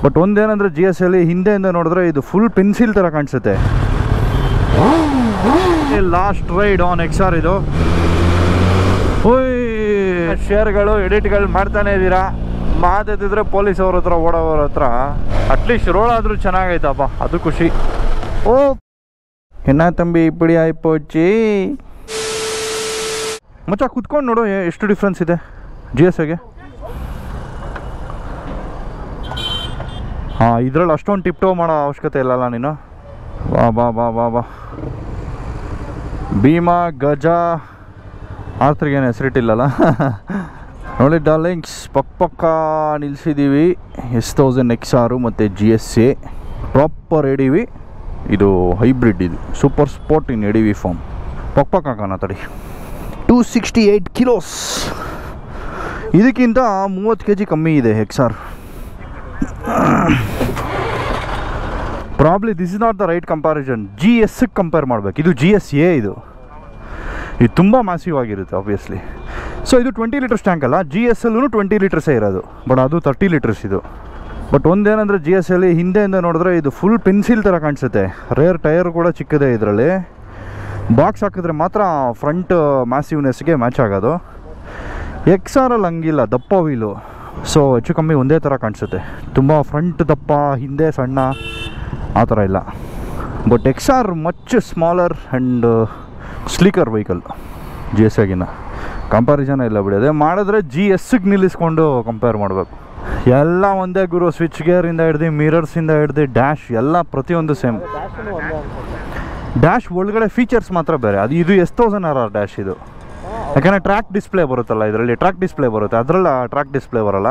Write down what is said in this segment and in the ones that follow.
But ಒಂದೇನಂದರೆ GS ಅಲ್ಲಿ ಹಿಂದೆಯಿಂದ ನೋಡಿದ್ರೆ ಇದು ಫುಲ್ ಪೆನ್ಸಿಲ್ ಥರ ಕಾಣಿಸುತ್ತೆ. ಲಾಸ್ಟ್ ರೈಡ್ ಆನ್ XR ಇದು. ಓಯ್ ಶೇರ್ಗಳು ಎಡಿಟ್ಗಳು ಮಾಡ್ತಾನೆ ಇದ್ದೀರಾ, ಮಾತಾಡಿದ್ರೆ ಪೊಲೀಸ್ ಅವ್ರ ಹತ್ರ ಓಡೋವ್ರ ಹತ್ರ. ಅಟ್ಲೀಸ್ಟ್ ರೋಡ್ ಆದರೂ ಚೆನ್ನಾಗೈತಪ್ಪ, ಅದು ಖುಷಿ. ಓ ಎನ್ನ ತಂಬಿ ಇಪ್ಪಡಿ ಆಯ್ಪೋಚಿ ಮಚ್ಚ, ಕುತ್ಕೊಂಡು ನೋಡು ಎಷ್ಟು ಡಿಫ್ರೆನ್ಸ್ ಇದೆ GSಗೆ. ಹಾಂ, ಇದರಲ್ಲಿ ಅಷ್ಟೊಂದು ಟಿಪ್ ಟೋ ಮಾಡೋ ಅವಶ್ಯಕತೆ ಇಲ್ಲಲ್ಲ ನೀನು. ಬಾ ಬಾ ಬಾ ಬಾ ಬಾ. ಭೀಮಾ ಗಜ ಆರ್ತ್ರಿಗೇನು ಹೆಸರಿಟ್ಟಿಲ್ಲಲ್ಲ. ನೋಡಿ ಡಾರ್ಲಿಂಗ್ಸ್, ಪಕ್ಕ ನಿಲ್ಲಿಸಿದ್ದೀವಿ. S1000 XR ಮತ್ತು GSA ಪ್ರಾಪರ್ ADV. ಇದು ಹೈಬ್ರಿಡ್, ಇದು ಸೂಪರ್ ಸ್ಪೋರ್ಟ್ ಇನ್ ADV ಫಾರ್ಮ್. ಪಕ್ಕ ಹಾಕೋಣ ತಡಿ. 268 ಕಿಲೋಸ್. ಇದಕ್ಕಿಂತ 30 kg ಕಮ್ಮಿ ಇದೆ XR. Probably this is not the right comparison. GSಗೆ ಕಂಪೇರ್ ಮಾಡಬೇಕು. ಇದು GSA, ಇದು ತುಂಬ ಮ್ಯಾಸಿವ್ ಆಗಿರುತ್ತೆ ಆಬ್ವಿಯಸ್ಲಿ. ಸೊ ಇದು 20 ಲೀಟರ್ಸ್ ಟ್ಯಾಂಕ್ ಅಲ್ಲ, GSಲ್ಲೂ 20 ಲೀಟರ್ಸೇ ಇರೋದು, ಬಟ್ ಅದು 30 ಲೀಟರ್ಸ್ ಇದು. ಬಟ್ ಒಂದೇನಂದರೆ GS ಅಲ್ಲಿ ಹಿಂದೆಯಿಂದ ನೋಡಿದ್ರೆ ಇದು ಫುಲ್ ಪೆನ್ಸಿಲ್ ಥರ ಕಾಣಿಸುತ್ತೆ. ರೇರ್ ಟೈರ್ ಕೂಡ ಚಿಕ್ಕದೇ ಇದರಲ್ಲಿ. ಬಾಕ್ಸ್ ಹಾಕಿದ್ರೆ ಮಾತ್ರ ಫ್ರಂಟ್ ಮ್ಯಾಸಿವ್ನೆಸ್ಗೆ ಮ್ಯಾಚ್ ಆಗೋದು. XR ಅಲ್ಲಿ ಹಂಗಿಲ್ಲ, ದಪ್ಪ ವೀಲು. ಸೊ ಹೆಚ್ಚು ಕಮ್ಮಿ ಒಂದೇ ಥರ ಕಾಣಿಸುತ್ತೆ. ತುಂಬ ಫ್ರಂಟ್ ದಪ್ಪ, ಹಿಂದೆ ಸಣ್ಣ, ಆ ಥರ ಇಲ್ಲ. But XR much smaller and sleeker vehicle GSಗಿನ್ನ. ಕಂಪ್ಯಾರಿಸನ್ ಇಲ್ಲ ಬಿಡಿ. ಅದೇ ಮಾಡಿದ್ರೆ GSಗೆ ನಿಲ್ಲಿಸ್ಕೊಂಡು ಕಂಪೇರ್ ಮಾಡಬೇಕು. ಎಲ್ಲ ಒಂದೇ ಗುರು. ಸ್ವಿಚ್ ಗೇರಿಂದ ಹಿಡ್ದು, ಮಿರರ್ಸಿಂದ ಹಿಡ್ದು, ಡ್ಯಾಶ್ ಎಲ್ಲ ಪ್ರತಿಯೊಂದು ಸೇಮ್. ಡ್ಯಾಶ್ ಒಳಗಡೆ ಫೀಚರ್ಸ್ ಮಾತ್ರ ಬೇರೆ. ಇದು S1000RR ಡ್ಯಾಶ್ ಇದು. ಯಾಕಂದರೆ ಟ್ರ್ಯಾಕ್ ಡಿಸ್ಪ್ಲೇ ಬರುತ್ತಲ್ಲ, ಇದರಲ್ಲಿ ಟ್ರ್ಯಾಕ್ ಡಿಸ್ಪ್ಲೇ ಬರುತ್ತೆ, ಅದರಲ್ಲಿ ಟ್ರ್ಯಾಕ್ ಡಿಸ್ಪ್ಲೇ ಬರೋಲ್ಲ.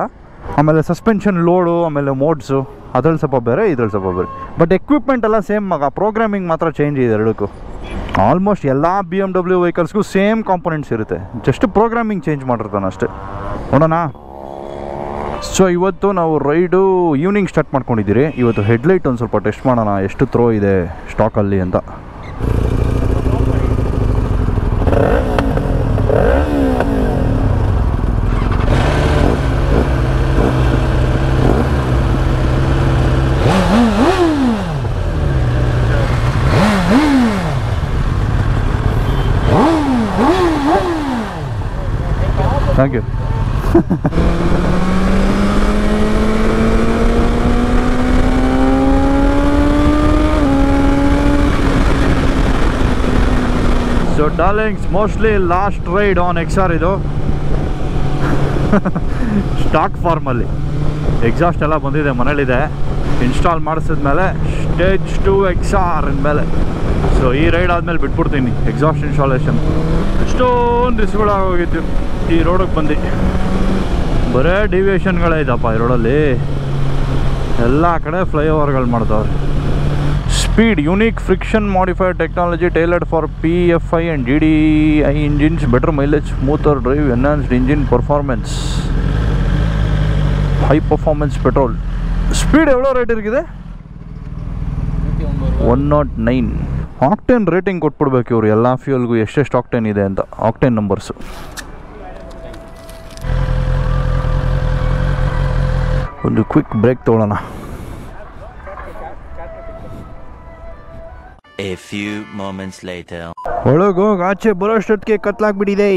ಆಮೇಲೆ ಸಸ್ಪೆನ್ಷನ್ ಲೋಡು, ಆಮೇಲೆ ಮೋಡ್ಸು ಅದ್ರಲ್ಲಿ ಸ್ವಲ್ಪ ಬೇರೆ, ಇದ್ರಲ್ಲಿ ಸ್ವಲ್ಪ ಬೇರೆ. ಬಟ್ ಎಕ್ವಿಪ್ಮೆಂಟ್ ಎಲ್ಲ ಸೇಮ್ ಮಗ. ಪ್ರೋಗ್ರಾಮಿಂಗ್ ಮಾತ್ರ ಚೇಂಜ್ ಇದೆ ಎರಡಕ್ಕೂ. ಆಲ್ಮೋಸ್ಟ್ ಎಲ್ಲ BMW ವೆಹಿಕಲ್ಸ್ಗೂ ಸೇಮ್ ಕಾಂಪೊನೆಂಟ್ಸ್ ಇರುತ್ತೆ, ಜಸ್ಟ್ ಪ್ರೋಗ್ರಾಮಿಂಗ್ ಚೇಂಜ್ ಮಾಡಿರ್ತಾನೆ ಅಷ್ಟೇ. ನೋಡೋಣ. ಸೊ ಇವತ್ತು ನಾವು ರೈಡು ಈವ್ನಿಂಗ್ ಸ್ಟಾರ್ಟ್ ಮಾಡ್ಕೊಂಡಿದ್ದೀರಿ. ಇವತ್ತು ಹೆಡ್ಲೈಟ್ ಒಂದು ಸ್ವಲ್ಪ ಟೆಸ್ಟ್ ಮಾಡೋಣ, ಎಷ್ಟು ಥ್ರೋ ಇದೆ ಸ್ಟಾಕಲ್ಲಿ ಅಂತ. Thank you. So darlings, mostly last ride on XR ಇದು. ಸ್ಟಾಕ್ ಫಾರ್ಮಲ್ಲಿ ಎಕ್ಸಾಸ್ಟ್ ಎಲ್ಲ ಬಂದಿದೆ, ಮನೇಲಿದೆ. ಇನ್ಸ್ಟಾಲ್ ಮಾಡಿಸಿದ್ಮೇಲೆ ಸ್ಟೇಜ್ 2 XR ಅಂದಮೇಲೆ ಸೊ ಈ ರೈಡ್ ಆದಮೇಲೆ ಬಿಟ್ಬಿಡ್ತೀನಿ ಎಕ್ಸಾಸ್ಟ್ ಇನ್ಸ್ಟಾಲೇಷನ್. ಎಷ್ಟೊಂದು ರಿಸ್ಕ್ಗಳಾಗೋಗಿತ್ತು ಈ ರೋಡಿಗೆ ಬಂದು. ಬರೇ ಡಿವಿಯೇಷನ್ಗಳೇ ಇದಪ್ಪ ಈ ರೋಡಲ್ಲಿ. ಎಲ್ಲ ಕಡೆ ಫ್ಲೈಓವರ್ಗಳು ಮಾಡ್ತಾವ್ರೆ. Speed unique friction modified technology tailored for PFI and GDI engines, better mileage, smoother drive, enhanced engine performance, high performance petrol. Speed ಎவ்வಳೋ ರೇಟ್ ಇರಿಗಿದೆ? 109. ಆಕ್ಟೇನ್ ರೇಟಿಂಗ್ ಕೊಟ್ಬಿಡ್ಬೇಕು ಇವರು ಎಲ್ಲ ಫ್ಯೂಯಲ್ಗೂ, ಎಷ್ಟೆಷ್ಟು ಆಕ್ಟೇನ್ ಇದೆ ಅಂತ, ಆಕ್ಟೇನ್ ನಂಬರ್ಸು. ಒಂದು ಕ್ವಿಕ್ ಬ್ರೇಕ್ ತೊಗೊಳ್ಳೋಣ. A few moments later. ಒಳಗೋಗಿ ಆಚೆ ಬರೋಷ್ಟೊತ್ತಿಗೆ ಕತ್ಲಾಗ್ಬಿಟ್ಟಿದೆ.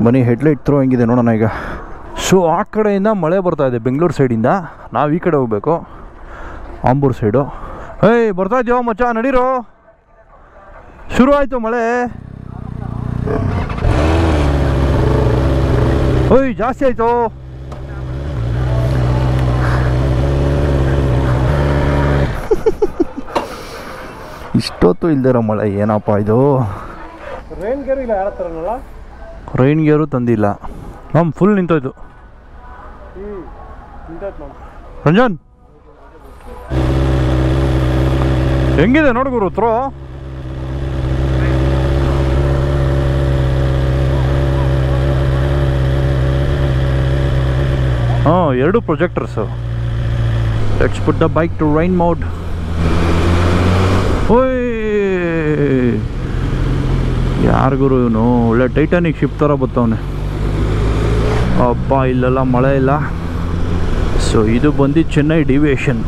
ಬನ್ನಿ ಹೆಡ್ಲೈಟ್ ಥ್ರೋ ಹೆಂಗಿದೆ ನೋಡೋಣ ಈಗ. ಸೊ ಆ ಕಡೆಯಿಂದ ಮಳೆ ಬರ್ತಾ ಇದೆ ಬೆಂಗಳೂರು ಸೈಡಿಂದ, ನಾವು ಈ ಕಡೆ ಹೋಗ್ಬೇಕು ಆಂಬೂರು ಸೈಡು. ಏಯ್ ಬರ್ತಾ ಇದೆಯೋ ಮಚ್ಚ, ನಡೀರೋ, ಶುರು ಆಯಿತು ಮಳೆ. ಓಯ್ ಜಾಸ್ತಿ ಆಯಿತು. ಇಷ್ಟೊತ್ತು ಇಲ್ದಿರೋ ಮಳೆ ಏನಪ್ಪ ಇದು. ರೈನ್ ಗೇರು ತಂದಿಲ್ಲ, ನಮ್ಮ ಫುಲ್ ನಿಂತೋಯ್ತು. ರಂಜನ್ ಹೆಂಗಿದೆ ನೋಡ್ಗುರು ಥ್ರೋ. ಹಾಂ, 2 projectors. Let's put the bike to rain mode. ಓಯ್ ಯಾರಿಗುರು ಇವನು ಒಳ್ಳೆ ಟೈಟಾನಿಕ್ ಶಿಪ್ ಥರ ಬರ್ತವನೆ. ಅಪ್ಪ ಇಲ್ಲೆಲ್ಲ ಮಳೆ ಇಲ್ಲ. ಸೊ ಇದು ಬಂದು ಚೆನ್ನೈ ಡಿವಿಯೇಷನ್,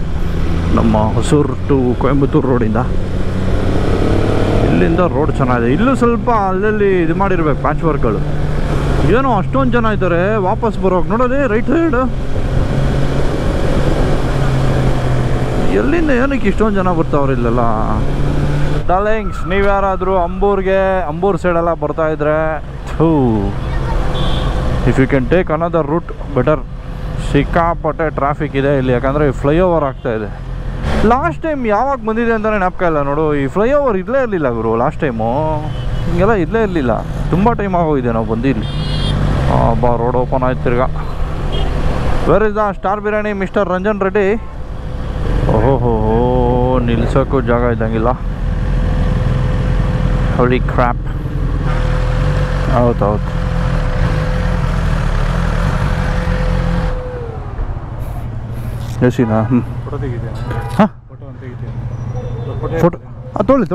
ನಮ್ಮ ಹೊಸೂರು ಟು ಕೊಯಂಬತ್ತೂರು ರೋಡಿಂದ. ಇಲ್ಲಿಂದ ರೋಡ್ ಚೆನ್ನಾಗಿದೆ. ಇಲ್ಲೂ ಸ್ವಲ್ಪ ಅಲ್ಲಲ್ಲಿ ಇದು ಮಾಡಿರ್ಬೇಕು ಪ್ಯಾಚ್ ವರ್ಕ್ಗಳು. ಏನೋ ಅಷ್ಟೊಂದು ಜನ ಇದ್ದಾರೆ ವಾಪಸ್ ಬರೋಕೆ. ನೋಡೋದೇ ರೈಟ್ ಸೈಡು ಎಲ್ಲಿಂದ ಏನಕ್ಕೆ ಇಷ್ಟೊಂದು ಜನ ಬರ್ತಾವ್ರೆ ಇಲ್ಲೆಲ್ಲ. ಡಾರ್ಲಿಂಗ್ಸ್, ನೀವು ಯಾರಾದರೂ ಅಂಬೂರ್ ಸೈಡೆಲ್ಲ ಬರ್ತಾಯಿದ್ರೆ if you can take another route better. ಸಿಕ್ಕಾಪಟ್ಟೆ ಟ್ರಾಫಿಕ್ ಇದೆ ಇಲ್ಲಿ, ಯಾಕಂದರೆ ಫ್ಲೈಓವರ್ ಆಗ್ತಾಯಿದೆ. ಲಾಸ್ಟ್ ಟೈಮ್ ಯಾವಾಗ ಬಂದಿದೆ ಅಂತಲೇ ಜ್ಞಾಪಕ ಇಲ್ಲ ನೋಡು. ಈ ಫ್ಲೈಓವರ್ ಇರಲೇ ಇರಲಿಲ್ಲ ಗುರು ಲಾಸ್ಟ್ ಟೈಮು, ಹಿಂಗೆಲ್ಲ ಇರಲೇ ಇರಲಿಲ್ಲ. ತುಂಬ ಟೈಮ್ ಆಗೋಗಿದೆ ನಾವು ಬಂದು ಇಲ್ಲಿ. ಬಾ, ರೋಡ್ ಓಪನ್ ಆಯ್ತು ತಿರ್ಗಾ. Where is the star biryani mister Ranjan Reddy? ಓಹೋ, ನಿಲ್ಸೋಕ್ಕೂ ಜಾಗ ಇದ್ದಂಗಿಲ್ಲ. ಹೊಳಿ ಕ್ರ್ಯಾಪ್. ಹೌದು ಎಸಿನಾ? ಹಾಂ, ಫೋಟೋ ತೊಗೊಳ್ಳಿ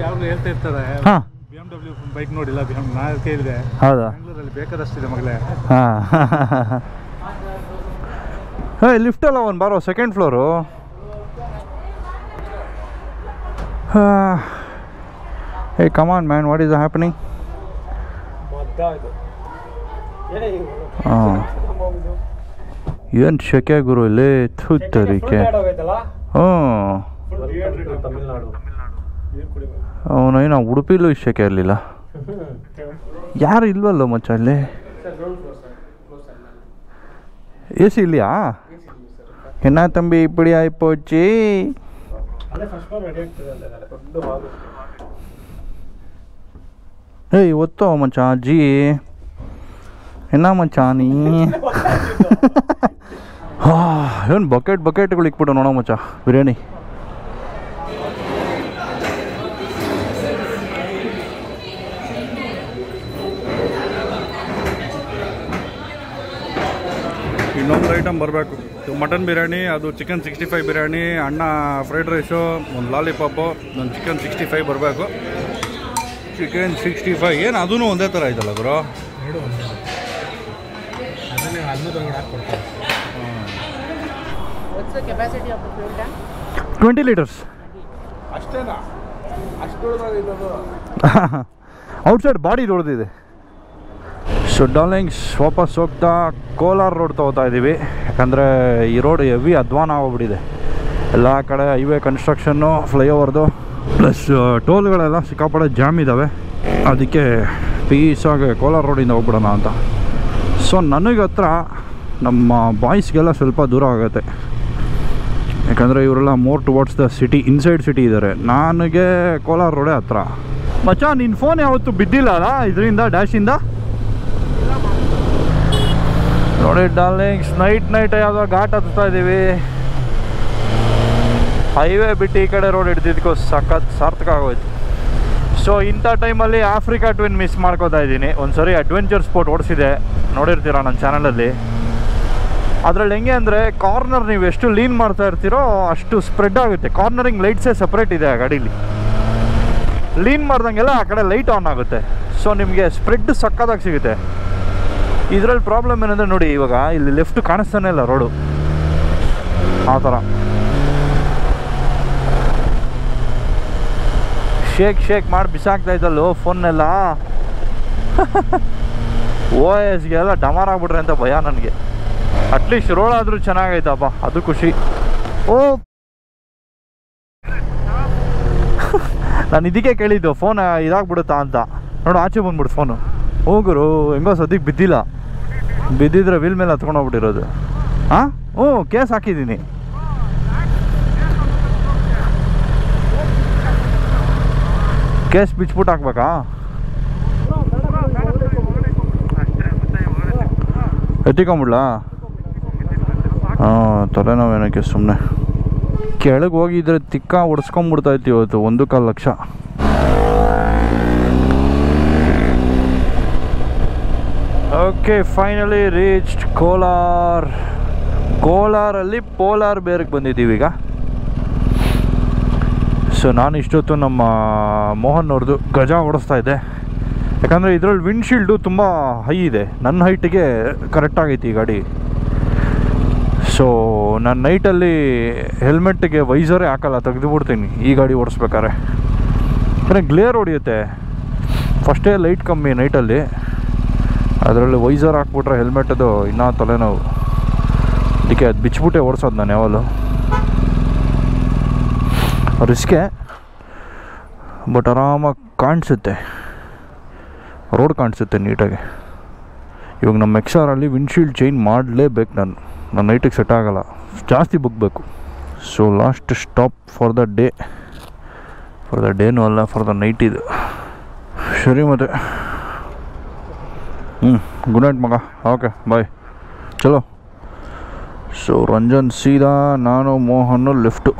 ಯಾವಾಗಲೂ ಹೇಳ್ತಾ ಇರ್ತಾರೆ. ಹಾಂ, BMW ಬೈಕ್ ನೋಡಿಲ್ಲ, ನಾನು ಕೇಳಿದೆ. ಹೌದಾ? ಬೆಂಗಳೂರಲ್ಲಿ ಬೇಕಾದಷ್ಟಿದೆ ಮಗಳೇ. ಹಾಂ, ಲಿಫ್ಟ್ ಅಲ್ಲ ಒಂದು ಬಾರೋ, second floor. Hey come on man, what is happening? ಹಾಂ, ಏನು ಶೆಕೆ ಗುರು ಇಲ್ಲಿ, ತರೀಕೆ. ಹ್ಞೂ, ಅವನೇನು ಉಡುಪಿಲೂ ಶೆಕೆ ಇರಲಿಲ್ಲ. ಯಾರು ಇಲ್ವಲ್ಲ ಮಚ್ಚ ಅಲ್ಲಿ. ಎ ಸಿ ಇಲ್ಲಿಯಾ? ಎನ್ನ ತಂಬಿ ಇಪ್ಪಡಿ ಆಯ್ಪೋಚಿ. ಏಯ್ ಒತ್ತೋ ಮಚ್ಚ ಅಜ್ಜಿ, ಎನ್ನ ಮಚ್ಚ ನೀ. ಏನು ಬಕೆಟ್ಗಳು ಇಕ್ಬಿಟ್ಟು ನೋಡೋ ಮಚ್ಚ ಬಿರಿಯಾನಿ. ಇನ್ನೊಂದು ಐಟಮ್ ಬರಬೇಕು, ಮಟನ್ ಬಿರಿಯಾನಿ, ಅದು ಚಿಕನ್ 65 ಬಿರಿಯಾನಿ, ಅಣ್ಣ ಫ್ರೈಡ್ ರೈಸು, ಒಂದು ಲಾಲಿಪಾಪು, ಒಂದು ಚಿಕನ್ 65 ಬರಬೇಕು. ಚಿಕನ್ 65 ಏನು ಅದೂ ಒಂದೇ ಥರ ಆಯ್ತಲ್ಲ ಗುರು? 20 ಲೀಟರ್ಸ್ ಅಷ್ಟೇನಾ? ಅಷ್ಟು ಔಟ್ಸೈಡ್ ಬಾಡಿ ದೊಡ್ಡದಿದೆ. ಸೊ ಡಾರ್ಲಿಂಗ್ಸ್, ವಾಪಸ್ ಹೋಗ್ತಾ ಕೋಲಾರ ರೋಡ್ ತೊಗೋತಾ ಇದ್ದೀವಿ. ಯಾಕಂದರೆ ಈ ರೋಡ್ ಹೆವಿ ಅಧ್ವಾನ ಆಗೋಗ್ಬಿಟ್ಟಿದೆ. ಎಲ್ಲ ಕಡೆ ಹೈವೇ ಕನ್ಸ್ಟ್ರಕ್ಷನ್ನು, ಫ್ಲೈಓವರ್ದು, ಪ್ಲಸ್ ಟೋಲ್ಗಳೆಲ್ಲ ಸಿಕ್ಕಾಪಟ್ಟೆ ಜಾಮ್ ಇದ್ದಾವೆ. ಅದಕ್ಕೆ ಪೀಸಾಗಿ ಕೋಲಾರ ರೋಡಿಂದ ಹೋಗ್ಬಿಡೋಣ ಅಂತ. ಸೊ ನನಗೆ ಹತ್ರ ನಮ್ಮ ಬಾಯ್ಸ್ಗೆಲ್ಲ ಸ್ವಲ್ಪ ದೂರ ಆಗುತ್ತೆ, ಯಾಕಂದರೆ ಇವರೆಲ್ಲ more towards the city, inside city ಇದ್ದಾರೆ. ನನಗೆ ಕೋಲಾರ ರೋಡೇ ಹತ್ರ. ಮಚ್ಚ, ನಿನ್ನ ಫೋನ್ ಯಾವತ್ತೂ ಬಿದ್ದಿಲ್ಲ ಅಲ್ಲ ಇದರಿಂದ, ಡ್ಯಾಶಿಂದ? ನೋಡಿ ಡಾರ್ಲಿಂಗ್ಸ್, ನೈಟ್ ಯಾವುದೋ ಘಾಟ್ ಹತ್ತಾ ಇದ್ದೀವಿ. ಹೈವೇ ಬಿಟ್ಟು ಈ ಕಡೆ ರೋಡ್ ಹಿಡ್ದಿದ್ದಕ್ಕೂ ಸಖತ್ ಸಾರ್ಥಕ ಆಗೋಯ್ತು. ಸೊ ಇಂಥ ಟೈಮಲ್ಲಿ ಆಫ್ರಿಕಾ ಟ್ವಿನ್ ಮಿಸ್ ಮಾಡ್ಕೋತಾ ಇದ್ದೀನಿ. ಒಂದು ಸರಿ ಅಡ್ವೆಂಚರ್ ಸ್ಪೋರ್ಟ್ ಓಡಿಸಿದೆ, ನೋಡಿರ್ತೀರ ನನ್ನ ಚಾನಲಲ್ಲಿ. ಅದರಲ್ಲಿ ಹೆಂಗೆ ಅಂದರೆ, ಕಾರ್ನರ್ ನೀವು ಎಷ್ಟು ಲೀನ್ ಮಾಡ್ತಾ ಇರ್ತೀರೋ ಅಷ್ಟು ಸ್ಪ್ರೆಡ್ ಆಗುತ್ತೆ. ಕಾರ್ನರಿಂಗ್ ಲೈಟ್ಸೇ ಸಪ್ರೇಟ್ ಇದೆ ಆ ಗಾಡೀಲಿ. ಲೀನ್ ಮಾಡ್ದಂಗೆಲ್ಲ ಆ ಕಡೆ ಲೈಟ್ ಆನ್ ಆಗುತ್ತೆ. ಸೊ ನಿಮಗೆ ಸ್ಪ್ರೆಡ್ ಸಕ್ಕತ್ತಾಗಿ ಸಿಗುತ್ತೆ. ಇದರಲ್ಲಿ ಪ್ರಾಬ್ಲಮ್ ಏನಂದರೆ ನೋಡಿ, ಇವಾಗ ಇಲ್ಲಿ ಲೆಫ್ಟ್ ಕಾಣಿಸ್ತಾನೆ ಇಲ್ಲ ರೋಡು, ಆ ಥರ ಶೇಕ್ ಮಾಡಿ ಬಿಸಾಕ್ತಾ ಇದ್ದಲ್ಲೋ ಫೋನ್ನೆಲ್ಲ. OS-ಗೆಲ್ಲ ಡಮಾರ್ ಆಗ್ಬಿಟ್ರೆ ಅಂತ ಭಯ ನನಗೆ. ಅಟ್ಲೀಸ್ಟ್ ರೋಡ್ ಆದರೂ ಚೆನ್ನಾಗೈತಪ್ಪ, ಅದು ಖುಷಿ. ನಾನು ಇದಕ್ಕೆ ಕೇಳಿದ್ದು, ಫೋನ್ ಇದಾಗ್ಬಿಡುತ್ತಾ ಅಂತ. ನೋಡು ಆಚೆ ಬಂದ್ಬಿಡು ಫೋನು. ಹೋಗುರು, ಹೆಂಗೋ ಸದ್ಯಕ್ಕೆ ಬಿದ್ದಿಲ್ಲ. ಬಿದ್ದಿದ್ರೆ ವೀಲ್ ಮೇಲೆ ಹತ್ಕೊಂಡು ಹೋಗ್ಬಿಟ್ಟಿರೋದು. ಹಾಂ, ಕೇಸ್ ಹಾಕಿದ್ದೀನಿ. ಕೇಸ್ ಬಿಚ್ಬಿಟ್ಟು ಹಾಕ್ಬೇಕಾ? ಎತ್ತಿಕೊಂಬಿಡ್ಲಾ? ಹಾಂ, ತಲೆನೋವೇನಕ್ಕೆ ಸುಮ್ಮನೆ. ಕೆಳಗೆ ಹೋಗಿದ್ರೆ ತಿಕ್ಕ ಹೊಡ್ಸ್ಕೊಂಬಿಡ್ತಾಯಿತ್ತು ಇವತ್ತು 1.25 ಲಕ್ಷ. ಓಕೆ, ಫೈನಲಿ ರೀಚ್ಡ್ ಕೋಲಾರಲ್ಲಿ ಪೋಲಾರ್ ಬೇರ್ಗೆ ಬಂದಿದ್ದೀವಿ ಈಗ. ಸೊ ನಾನು ಇಷ್ಟೊತ್ತು ನಮ್ಮ ಮೋಹನ್ ಅವ್ರದ್ದು ಗಜ ಓಡಿಸ್ತಾ ಇದ್ದೆ. ಯಾಕಂದರೆ ಇದರಲ್ಲಿ ವಿಂಡ್ಶೀಲ್ಡು ತುಂಬ ಹೈ ಇದೆ, ನನ್ನ ಹೈಟಿಗೆ ಕರೆಕ್ಟಾಗೈತಿ ಈ ಗಾಡಿ. ಸೊ ನಾನು ನೈಟಲ್ಲಿ ಹೆಲ್ಮೆಟ್ಟಿಗೆ ವೈಸರೇ ಹಾಕಲ್ಲ, ತೆಗೆದುಬಿಡ್ತೀನಿ ಈ ಗಾಡಿ ಓಡಿಸ್ಬೇಕಾರೆ. ಯಾಕಂದರೆ ಗ್ಲೇರ್ ಹೊಡಿಯುತ್ತೆ, ಫಸ್ಟೇ ಲೈಟ್ ಕಮ್ಮಿ ನೈಟಲ್ಲಿ, ಅದರಲ್ಲಿ ವೈಸರ್ ಹಾಕ್ಬಿಟ್ರೆ ಹೆಲ್ಮೆಟದು ಇನ್ನೂ ತಲೆನೋವು. ಅದಕ್ಕೆ ಅದು ಬಿಚ್ಚಿಬಿಟ್ಟೆ ಓಡಿಸೋದು ನಾನು ಯಾವಾಗಲೂ. ರಿಸ್ಕೆ, ಬಟ್ ಆರಾಮಾಗಿ ಕಾಣಿಸುತ್ತೆ, ರೋಡ್ ಕಾಣಿಸುತ್ತೆ ನೀಟಾಗಿ. ಇವಾಗ ನಮ್ಮ XR-ಅಲ್ಲಿ ವಿಂಡ್ಶೀಲ್ಡ್ ಚೇಂಜ್ ಮಾಡಲೇಬೇಕು ನನ್ನ ನೈಟಿಗೆ ಸೆಟ್ ಆಗೋಲ್ಲ, ಜಾಸ್ತಿ ಬುಗ್ಬೇಕು. So last stop for the ಡೇನೂ ಅಲ್ಲ, ಫಾರ್ ದ ನೈಟ್ ಇದು. ಸರಿ ಮತ್ತೆ ಗುಡ್ ನೈಟ್ ಮಗ. ಓಕೆ ಬಾಯ್, ಚಲೋ. ಸೊ ರಂಜನ್ ಸೀದಾ, ನಾನು ಮೋಹನ್ ಲೆಫ್ಟು.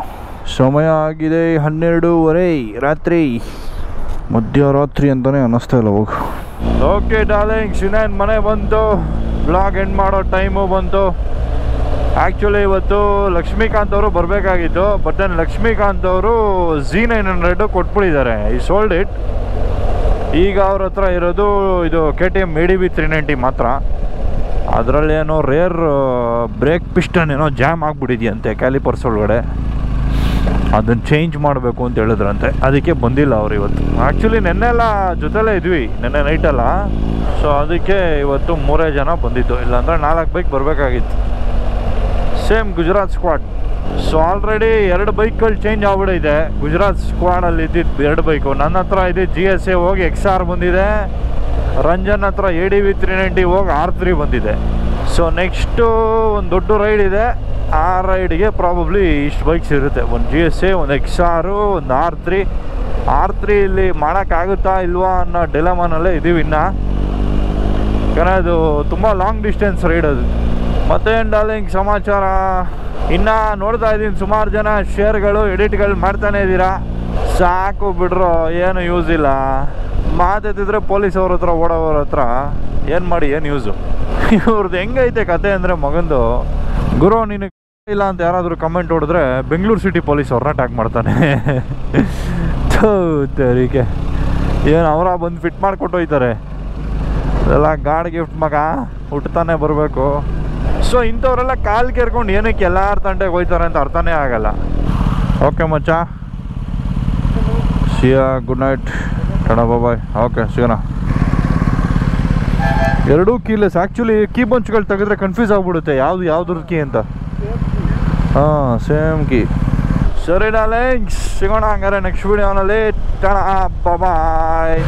ಸಮಯ ಆಗಿದೆ 12:30 ರಾತ್ರಿ, ಮಧ್ಯರಾತ್ರಿ ಅಂತಲೇ ಅನ್ನಿಸ್ತಾ ಇಲ್ಲ ಹೋಗು. ಓಕೆ ಡಾರ್ಲಿಂಗ್ಸ್, ಇನ್ನೇನು ಮನೆ ಬಂತು, ಬ್ಲಾಗ್ ಎಂಡ್ ಮಾಡೋ ಟೈಮು ಬಂತು. ಆ್ಯಕ್ಚುಲಿ ಇವತ್ತು ಲಕ್ಷ್ಮೀಕಾಂತ್ ಅವರು ಬರಬೇಕಾಗಿತ್ತು, ಬಟ್ ದೆನ್ ಲಕ್ಷ್ಮೀಕಾಂತ್ ಅವರು Z900 ಕೊಟ್ಬಿಟ್ಟಿದ್ದಾರೆ, ಈ ಸೋಲ್ಡ್ ಇಟ್. ಈಗ ಅವ್ರ ಹತ್ರ ಇರೋದು ಇದು KTM ADB 390 ಮಾತ್ರ. ಅದರಲ್ಲಿ ಏನೋ ರೇರ್ ಬ್ರೇಕ್ ಪಿಸ್ಟನ್ ಏನೋ ಜಾಮ್ ಆಗಿಬಿಟ್ಟಿದೆಯಂತೆ ಕ್ಯಾಲಿಪರ್ಸ್ ಒಳಗಡೆ, ಅದನ್ನು ಚೇಂಜ್ ಮಾಡಬೇಕು ಅಂತ ಹೇಳಿದ್ರಂತೆ. ಅದಕ್ಕೆ ಬಂದಿಲ್ಲ ಅವರು ಇವತ್ತು. ಆ್ಯಕ್ಚುಲಿ ನೆನ್ನೆಲ್ಲ ಜೊತೆಲೇ ಇದ್ವಿ, ನೆನ್ನೆ ನೈಟಲ್ಲ. ಸೊ ಅದಕ್ಕೆ ಇವತ್ತು 3 ಜನ ಬಂದಿದ್ದು, ಇಲ್ಲಾಂದರೆ 4 ಬೈಕ್ ಬರಬೇಕಾಗಿತ್ತು. Same Gujarat squad. So already 2 ಬೈಕ್ಗಳು ಚೇಂಜ್ ಆಗ್ಬಿಟ್ಟಿದೆ. ಗುಜರಾತ್ ಸ್ಕ್ವಾಡಲ್ಲಿ ಇದ್ದಿದ್ದು 2 ಬೈಕು, ನನ್ನ ಹತ್ರ ಇದೆ GSA ಹೋಗಿ XR ಬಂದಿದೆ, ರಂಜನ್ ಹತ್ರ ADB 390 ಹೋಗಿ R3 ಬಂದಿದೆ. ಸೊ ನೆಕ್ಸ್ಟು ಒಂದು ದೊಡ್ಡ ರೈಡ್ ಇದೆ, ಆ ರೈಡ್ಗೆ ಪ್ರಾಬಬ್ಲಿ ಇಷ್ಟು ಬೈಕ್ಸ್ ಇರುತ್ತೆ. ಒಂದು GSA, ಒಂದು XR, ಒಂದು R3 ಇಲ್ಲಿ ಮಾಡೋಕ್ಕಾಗುತ್ತಾ ಇಲ್ವಾ ಅನ್ನೋ ಡಿಲೆಮಾನಲ್ಲೇ ಇದ್ದೀವಿ ಇನ್ನು. ಯಾಕಂದರೆ ಅದು ತುಂಬ ಲಾಂಗ್ ಡಿಸ್ಟೆನ್ಸ್ ರೈಡ್ ಅದು. ಮತ್ತೇನು ಡಾರ್ಲಿಂಗ್ ಸಮಾಚಾರ? ಇನ್ನು ನೋಡ್ತಾ ಇದ್ದೀನಿ ಸುಮಾರು ಜನ ಶೇರ್ಗಳು ಎಡಿಟ್ಗಳು ಮಾಡ್ತಾನೆ ಇದ್ದೀರಾ. ಸಾಕು ಬಿಡ್ರೋ, ಏನು ಯೂಸ್ ಇಲ್ಲ. ಮಾತೆತ್ತಿದ್ರೆ ಪೊಲೀಸ್ ಅವ್ರ ಹತ್ರ ಓಡೋವ್ರ ಹತ್ರ ಏನು ಮಾಡಿ ಏನು ಯೂಸು? ಇವ್ರದ್ದು ಹೆಂಗೈತೆ ಕತೆ ಅಂದರೆ, ಮಗಂದು ಗುರು ನಿನಗೆ ಇಲ್ಲ ಅಂತ ಯಾರಾದರೂ ಕಮೆಂಟ್ ಹೊಡೆದ್ರೆ ಬೆಂಗಳೂರು ಸಿಟಿ ಪೊಲೀಸ್ ಅವ್ರನ್ನ ಟ್ಯಾಗ್ ಮಾಡ್ತಾನೆ. ತರೀಕೆ ಏನು ಅವರ ಬಂದು ಫಿಟ್ ಮಾಡಿಕೊಟ್ಟು ಹೋಯ್ತಾರೆ. ಅದೆಲ್ಲ ಗಾಡ್ ಗಿಫ್ಟ್ ಮಗ, ಹುಟ್ಟತಾನೆ ಬರಬೇಕು. ಸೊ ಇಂಥವರೆಲ್ಲ ಕಾಲು ಕೇರ್ಕೊಂಡು ಏನಕ್ಕೆ ಎಲ್ಲರ ತಂಟೆಗೆ ಹೋಯ್ತಾರೆ ಅಂತ ಅರ್ಥನೇ ಆಗಲ್ಲ. ಓಕೆ ಮಚ್ಚ, ಸಿಯಾ, ಗುಡ್ ನೈಟ್, ಟಾಟಾ ಬಾಯ್. ಓಕೆ ಸಿಗೋಣ. 2 ಕೀಲೆಸ್. ಆ್ಯಕ್ಚುಲಿ ಕೀ ಬಂಚ್ಗಳು ತೆಗೆದ್ರೆ ಕನ್ಫ್ಯೂಸ್ ಆಗಿಬಿಡುತ್ತೆ ಯಾವ್ದ್ರ ಕೀ ಅಂತ. ಹಾಂ, ಸೇಮ್ ಕೀ. ಸರಿ ಡಾರ್ಲಿಂಗ್ಸ್, ಸಿಗೋಣ ಹಂಗಾರೆ ನೆಕ್ಸ್ಟ್ ವೀಡಿಯೋನಲ್ಲಿ. ಟಾಟಾ ಬಾಯ್.